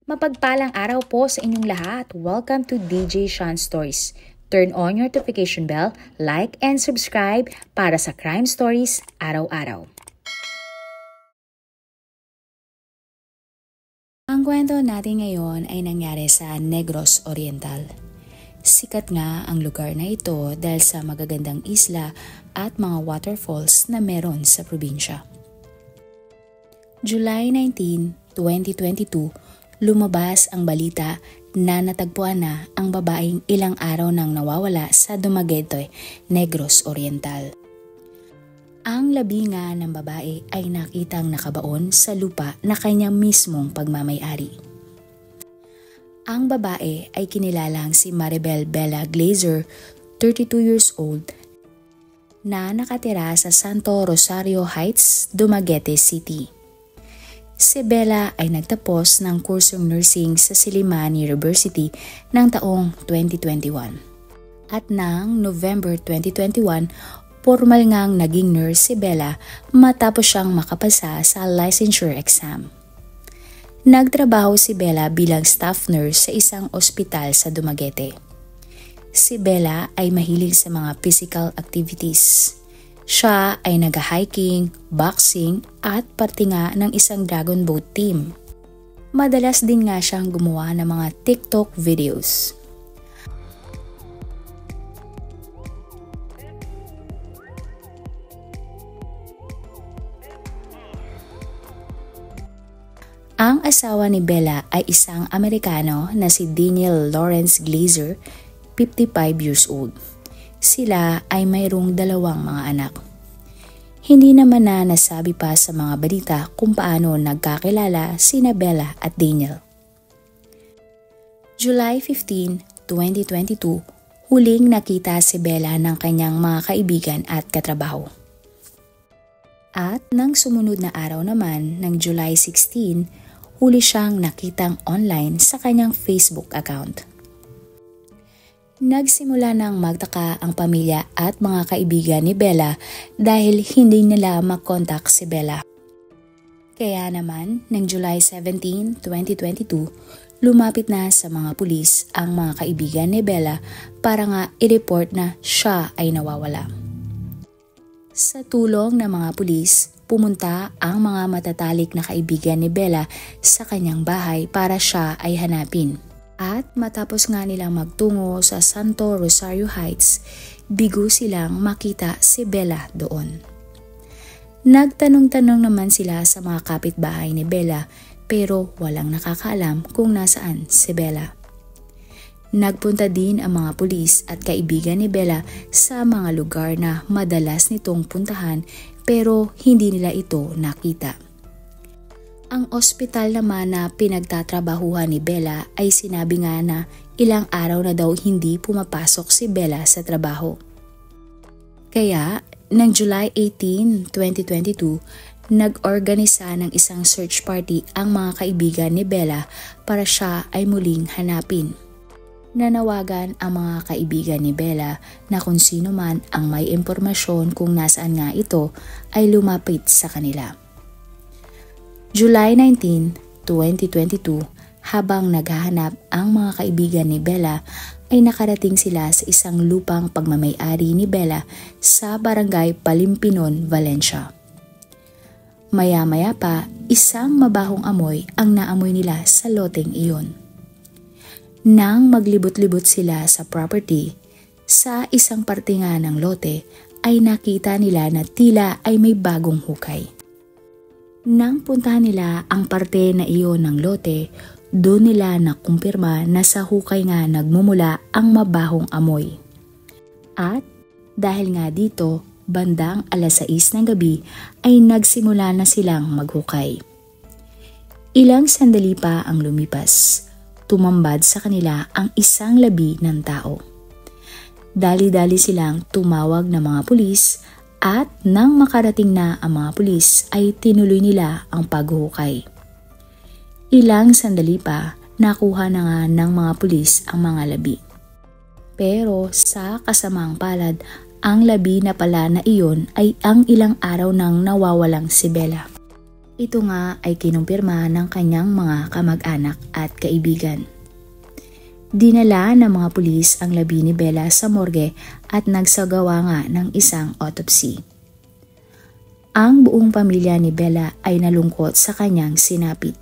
Mapagpalang araw po sa inyong lahat. Welcome to DJ Sean Stories. Turn on your notification bell, like and subscribe para sa crime stories araw-araw. Ang kwento natin ngayon ay nangyari sa Negros Oriental. Sikat nga ang lugar na ito dahil sa magagandang isla at mga waterfalls na meron sa probinsya. July 19, 2022, lumabas ang balita na natagpuan na ang babaeng ilang araw nang nawawala sa Dumaguete, Negros Oriental. Ang labi nga ng babae ay nakitang nakabaon sa lupa na kanyang mismong pagmamay-ari. Ang babae ay kinilalang si Maribel Bella Glazer, 32 years old, na nakatira sa Santo Rosario Heights, Dumaguete City. Si Bella ay nagtapos ng kursong nursing sa Silliman University ng taong 2021. At ng November 2021, formal ngang naging nurse si Bella matapos siyang makapasa sa licensure exam. Nagtrabaho si Bella bilang staff nurse sa isang ospital sa Dumaguete. Si Bella ay mahilig sa mga physical activities. Siya ay nag-hiking, boxing at parte nga ng isang dragon boat team. Madalas din nga siyang gumawa ng mga TikTok videos. Ang asawa ni Bella ay isang Amerikano na si Daniel Lawrence Glazer, 55 years old. Sila ay mayroong dalawang mga anak. Hindi naman na nasabi pa sa mga balita kung paano nagkakilala sina Bella at Daniel. July 15, 2022, huling nakita si Bella ng kanyang mga kaibigan at katrabaho. At nang sumunod na araw naman ng July 16, huli siyang nakitang online sa kanyang Facebook account. Nagsimula ng magtaka ang pamilya at mga kaibigan ni Bella dahil hindi nila makontak si Bella. Kaya naman, ng July 17, 2022, lumapit na sa mga pulis ang mga kaibigan ni Bella para nga i-report na siya ay nawawala. Sa tulong ng mga pulis, pumunta ang mga matatalik na kaibigan ni Bella sa kanyang bahay para siya ay hanapin. At matapos nga nilang magtungo sa Santo Rosario Heights, bigo silang makita si Bella doon. Nagtanong-tanong naman sila sa mga kapitbahay ni Bella pero walang nakakaalam kung nasaan si Bella. Nagpunta din ang mga pulis at kaibigan ni Bella sa mga lugar na madalas nitong puntahan pero hindi nila ito nakita. Ang ospital naman na pinagtatrabahuhan ni Bella ay sinabi nga na ilang araw na daw hindi pumapasok si Bella sa trabaho. Kaya, ng July 18, 2022, nag-organisa ng isang search party ang mga kaibigan ni Bella para siya ay muling hanapin. Nanawagan ang mga kaibigan ni Bella na kung sino man ang may impormasyon kung nasaan nga ito ay lumapit sa kanila. July 19, 2022, habang naghahanap ang mga kaibigan ni Bella ay nakarating sila sa isang lupang pagmamay-ari ni Bella sa barangay Palimpinon, Valencia. Maya-maya pa, isang mabahong amoy ang naamoy nila sa loteng iyon. Nang maglibot-libot sila sa property, sa isang parte nga ng lote ay nakita nila na tila ay may bagong hukay. Nang puntahan nila ang parte na iyon ng lote, doon nila nakumpirma na sa hukay nga nagmumula ang mabahong amoy. At dahil nga dito, bandang alas 6 ng gabi ay nagsimula na silang maghukay. Ilang sandali pa ang lumipas. Tumambad sa kanila ang isang labi ng tao. Dali-dali silang tumawag ng mga pulis at nang makarating na ang mga pulis ay tinuloy nila ang paghukay. Ilang sandali pa nakuha na nga ng mga pulis ang mga labi. Pero sa kasamang palad, ang labi na pala na iyon ay ang ilang araw nang nawawalang si Bella. Ito nga ay kinumpirma ng kanyang mga kamag-anak at kaibigan. Dinala ng mga pulis ang labi ni Bella sa morgue at nagsagawa nga ng isang autopsy. Ang buong pamilya ni Bella ay nalungkot sa kanyang sinapit.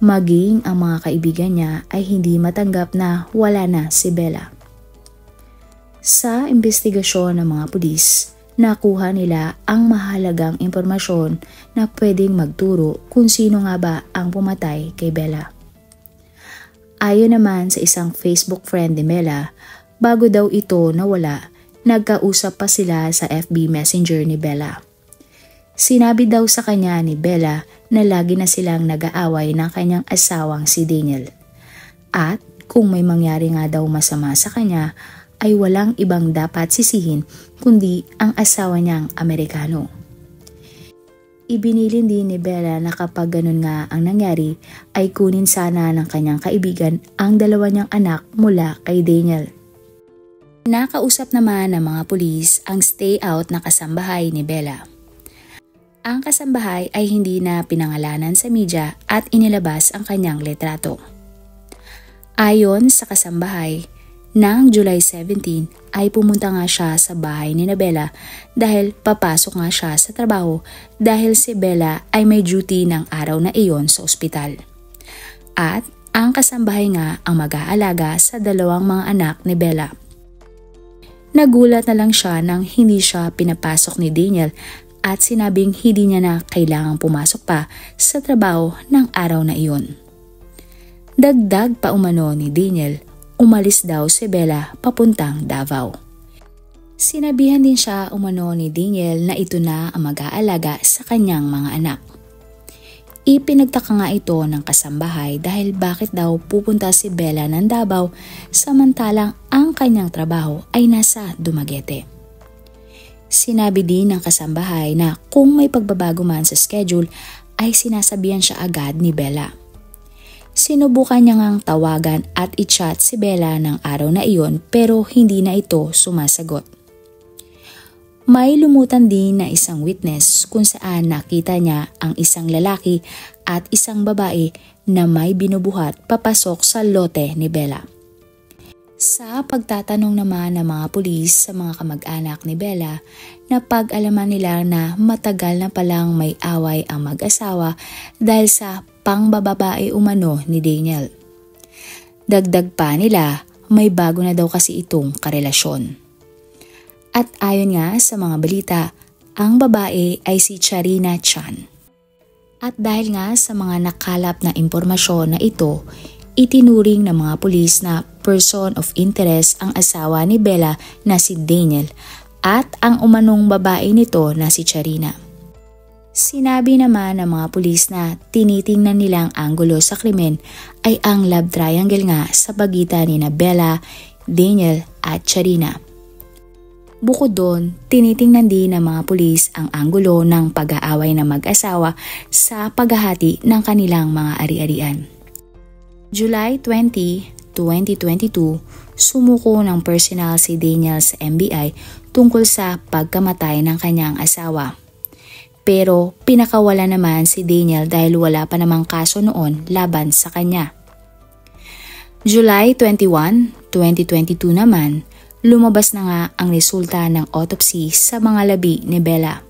Maging ang mga kaibigan niya ay hindi matanggap na wala na si Bella. Sa investigasyon ng mga pulis, nakuha nila ang mahalagang impormasyon na pwedeng magturo kung sino nga ba ang pumatay kay Bella. Ayon naman sa isang Facebook friend ni Bella, bago daw ito nawala, nagkausap pa sila sa FB Messenger ni Bella. Sinabi daw sa kanya ni Bella na lagi na silang nag-aaway ng kanyang asawang si Daniel. At kung may mangyari nga daw masama sa kanya, ay walang ibang dapat sisihin kundi ang asawa niyang Amerikano. Ibinilin din ni Bella na kapag ganun nga ang nangyari ay kunin sana ng kanyang kaibigan ang dalawa niyang anak mula kay Daniel. Nakausap naman ng mga pulis ang stay out na kasambahay ni Bella. Ang kasambahay ay hindi na pinangalanan sa media at inilabas ang kanyang litrato. Ayon sa kasambahay, noong July 17 ay pumunta nga siya sa bahay ni Bella dahil papasok nga siya sa trabaho dahil si Bella ay may duty ng araw na iyon sa ospital. At ang kasambahay nga ang mag-aalaga sa dalawang mga anak ni Bella. Nagulat na lang siya nang hindi siya pinapasok ni Daniel at sinabing hindi niya na kailangang pumasok pa sa trabaho ng araw na iyon. Dagdag pa umano ni Daniel, umalis daw si Bella papuntang Davao. Sinabihan din siya umano ni Daniel na ito na ang mag-aalaga sa kanyang mga anak. Ipinagtaka nga ito ng kasambahay dahil bakit daw pupunta si Bella ng Davao samantalang ang kanyang trabaho ay nasa Dumaguete. Sinabi din ng kasambahay na kung may pagbabago man sa schedule ay sinasabihan siya agad ni Bella. Sinubukan niya ngang tawagan at i-chat si Bella ng araw na iyon pero hindi na ito sumasagot. May lumutan din na isang witness kung saan nakita niya ang isang lalaki at isang babae na may binubuhat papasok sa lote ni Bella. Sa pagtatanong naman ng mga pulis sa mga kamag-anak ni Bella, napag-alaman nila na matagal na palang may away ang mag-asawa dahil sa pangbababae umano ni Daniel. Dagdag pa nila, may bago na daw kasi itong karelasyon. At ayon nga sa mga balita, ang babae ay si Charina Chan. At dahil nga sa mga nakalap na impormasyon na ito, itinuring ng mga pulis na person of interest ang asawa ni Bella na si Daniel at ang umanong babae nito na si Charina. Sinabi naman ng mga pulis na tinitingnan nilang anggulo sa krimen ay ang love triangle nga sa pagitan ni Bella, Daniel at Charina. Bukod doon, tinitingnan din ng mga pulis ang anggulo ng pag-aaway ng mag-asawa sa paghahati ng kanilang mga ari-arian. July 20, 2022, sumuko ng personal si Daniel sa NBI tungkol sa pagkamatay ng kanyang asawa. Pero pinakawala naman si Daniel dahil wala pa namang kaso noon laban sa kanya. July 21, 2022 naman, lumabas na nga ang resulta ng autopsy sa mga labi ni Bella.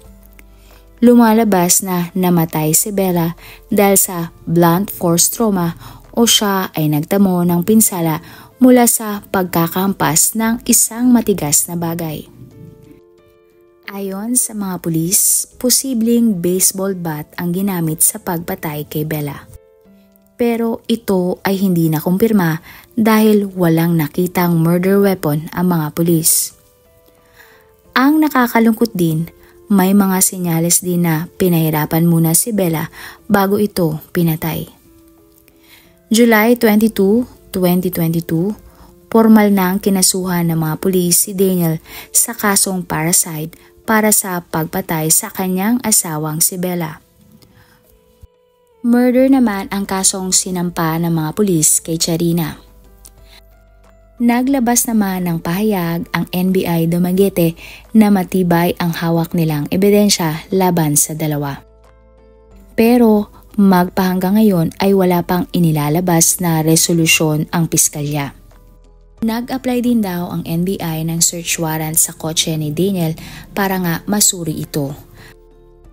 Lumalabas na namatay si Bella dahil sa blunt force trauma o siya ay nagtamo ng pinsala mula sa pagkakampas ng isang matigas na bagay. Ayon sa mga pulis, posibleng baseball bat ang ginamit sa pagpatay kay Bella. Pero ito ay hindi nakumpirma dahil walang nakitang murder weapon ang mga pulis. Ang nakakalungkot din, may mga senyales din na pinahirapan muna si Bella bago ito pinatay. July 22, 2022, formal na ang kinasuhan ng mga pulis si Daniel sa kasong parricide para sa pagpatay sa kanyang asawang si Bella. Murder naman ang kasong sinampa ng mga pulis kay Charina. Naglabas naman ng pahayag ang NBI Dumaguete na matibay ang hawak nilang ebidensya laban sa dalawa. Pero magpahanggang ngayon ay wala pang inilalabas na resolusyon ang piskalya. Nag-apply din daw ang NBI ng search warrant sa kotse ni Daniel para nga masuri ito.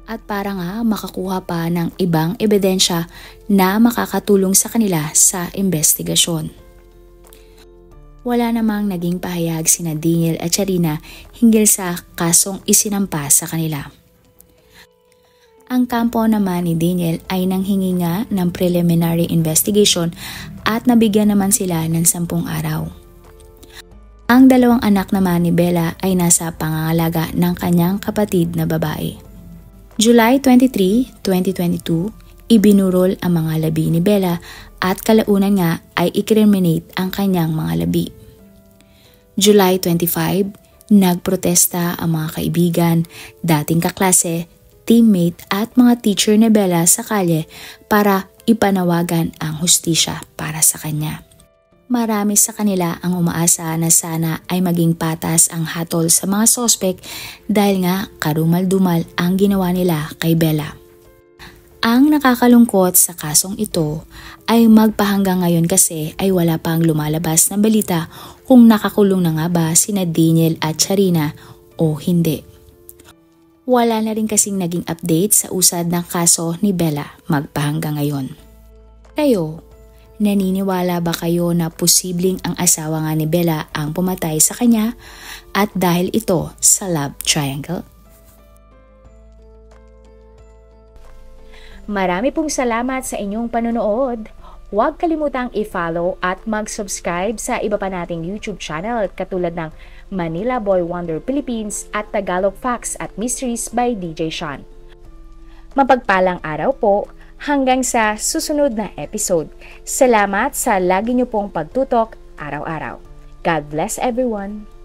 At para nga makakuha pa ng ibang ebidensya na makakatulong sa kanila sa investigasyon. Wala namang naging pahayag sina Daniel at Charina hinggil sa kasong isinampa sa kanila. Ang kampo naman ni Daniel ay nanghingi nga ng preliminary investigation at nabigyan naman sila ng 10 araw. Ang 2 anak naman ni Bella ay nasa pangangalaga ng kanyang kapatid na babae. July 23, 2022, ibinurol ang mga labi ni Bella at kalaunan nga ay i-criminate ang kanyang mga labi. July 25, nagprotesta ang mga kaibigan, dating kaklase, teammate at mga teacher ni Bella sa kalye para ipanawagan ang hustisya para sa kanya. Marami sa kanila ang umaasa na sana ay maging patas ang hatol sa mga sospek dahil nga karumal-dumal ang ginawa nila kay Bella. Ang nakakalungkot sa kasong ito ay magpahanggang ngayon kasi ay wala pang lumalabas na balita kung nakakulong na nga ba sina Daniel at Charina o hindi. Wala na rin kasing naging update sa usad ng kaso ni Bella magpahanggang ngayon. Kayo, naniniwala ba kayo na posibleng ang asawa nga ni Bella ang pumatay sa kanya at dahil ito sa love triangle? Marami pong salamat sa inyong panonood. Huwag kalimutang i-follow at mag-subscribe sa iba pa nating YouTube channel katulad ng Manila Boy Wonder Philippines at Tagalog Facts at Mysteries by DJ Sean. Mapagpalang araw po. Hanggang sa susunod na episode. Salamat sa lagi niyo pong pagtutok araw-araw. God bless everyone!